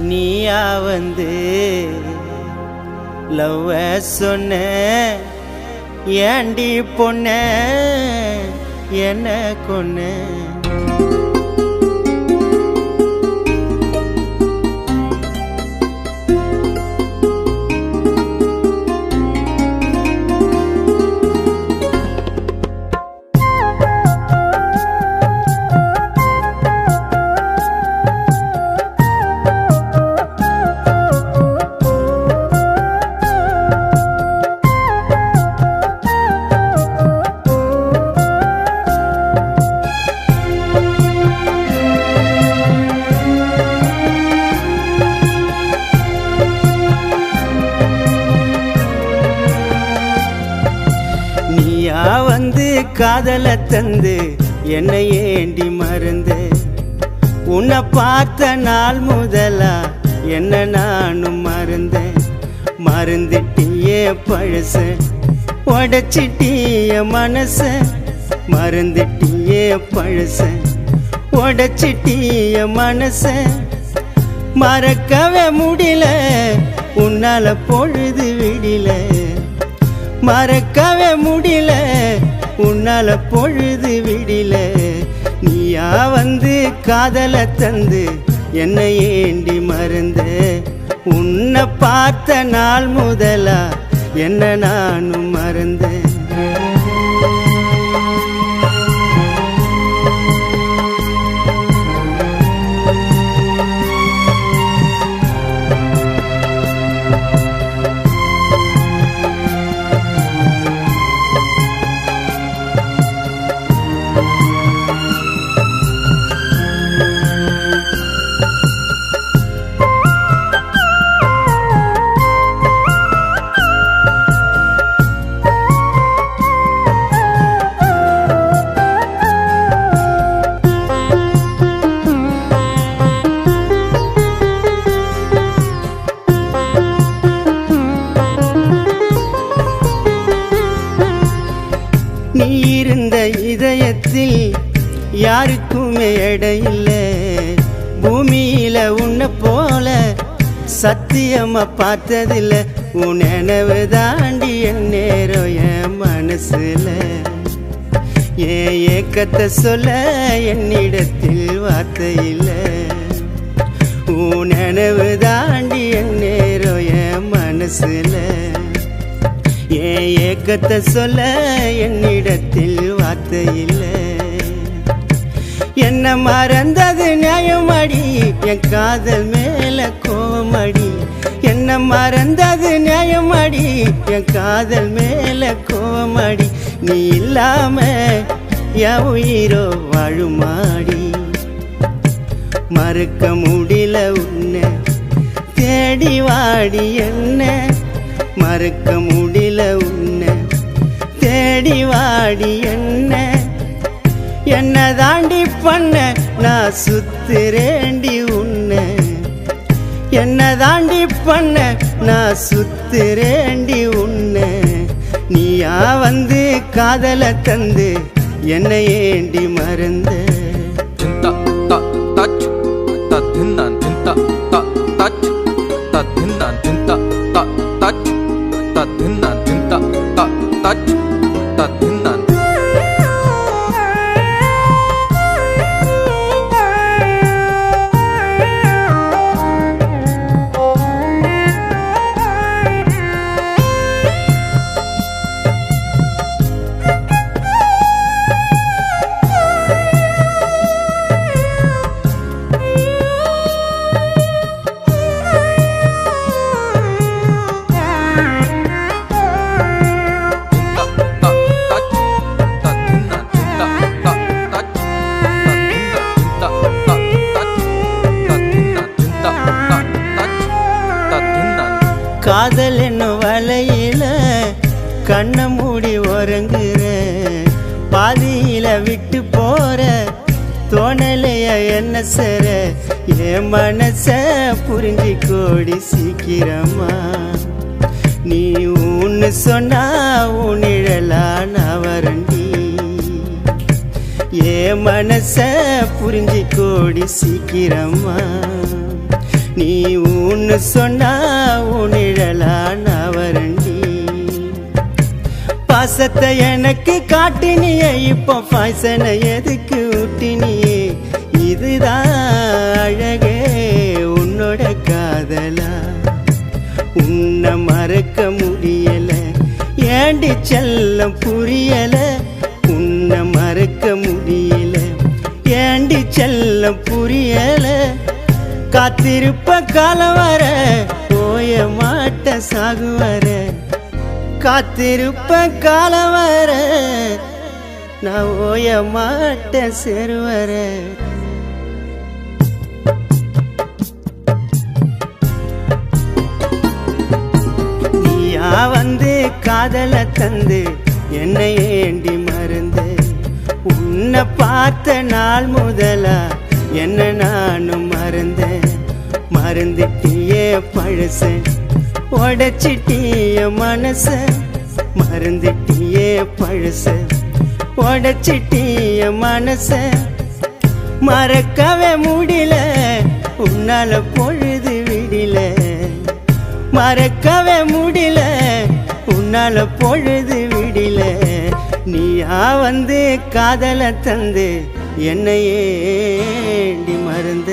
நீயா வந்து லவ்வ சொன்ன ஏண்டி பொண்ண என்ன கொன்ன வந்து காதல தந்து என்னை ஏண்டி மறந்து உன்னை பார்த்த நாள் முதலா என்ன நானும் மறந்தேன் மறந்துட்டியே பழச உடைச்சிட்டிய மனச மறந்துட்டியே பழச உடைச்சிட்டிய மனச மறக்கவே முடியல உன்னால பொழுது விடில மறக்கவே முடியல உன்னால பொழுது விடில நீயா வந்து காதல தந்து என்னை ஏண்டி மறந்த உன்னை பார்த்த நாள் முதலா என்ன நானும் மறந்தேன் நீ இருந்த இதயத்தில் யாருக்குமே இடையில்ல பூமியில உன்னை போல சத்தியமா பார்த்ததில்ல உன் நினைவு தாண்டி என் நேரம் என் மனசுல என் ஏக்கத்தை சொல்ல என்னிடத்தில் வார்த்தை இல்லை உன் நினைவு தாண்டி என் நேரம் என் மனசுல என் ஏக்கத்தை சொல்ல என்னிடத்தில் வார்த்தை இல்லை என்ன மறந்தது நியாயமடி என் காதல் மேல கோமடி என்ன மறந்தது நியாயமடி என் காதல் மேல கோமடி நீ இல்லாம என் உயிரோ வாழுமாடி மறக்க முடியல உன்னை தேடி வாடி என்ன மறக்க முடியல உன்னை தேடி வாடி என்ன தாண்டி பண்ண நான் சுத்துறேண்டி உன்னை என்ன தாண்டி பண்ண நான் சுத்துறேண்டி உன்னை நீயா வந்து காதல தந்து என்னை ஏண்டி மறந்த காதல் என்னும் வலையில கண்ண மூடி உறங்குற பாதியில விட்டு போற தோணலைய என்ன சர என் மனச புரிஞ்சு கோடி சீக்கிரமா நீ உன்னு சொன்னா உன்னிழலா நான் வரண்டி என் மனச புரிஞ்சு கோடி சீக்கிரமா நீ ஊன்னு சொன்னா உன்னிழலா நான் வரண்டி. பாசத்தை எனக்கு காட்டினியே, இப்போ பாய்சனை எதுக்கு ஊட்டினியே? இதுதான் அழகே உன்னோட காதலா? உன்னை மறக்க முடியல, ஏண்டி செல்லம் புரியல? உன்னை மறக்க முடியல, ஏண்டி செல்லம் புரியல? காத்திருப்ப காலம் வர, ஓய மாட்ட சாகு வர. காத்திருப்ப காலம் வர, நான் ஓய மாட்ட செரு வர. நீயா வந்து காதல தந்து என்னை ஏண்டி மறந்து? உன்னை பார்த்த நாள் முதலா என்ன நானும் மறந்தேன். மறந்துட்டியே பழச, உடைச்சிட்டிய மனச. மறந்துட்டியே பழச, உடைச்சிட்டிய மனச. மறக்கவே முடியல, உன்னால பொழுது விடில. மறக்கவே முடியல, உன்னால பொழுது விடில. நீயா வந்து காதல தந்து என்னையேண்டி மறந்த?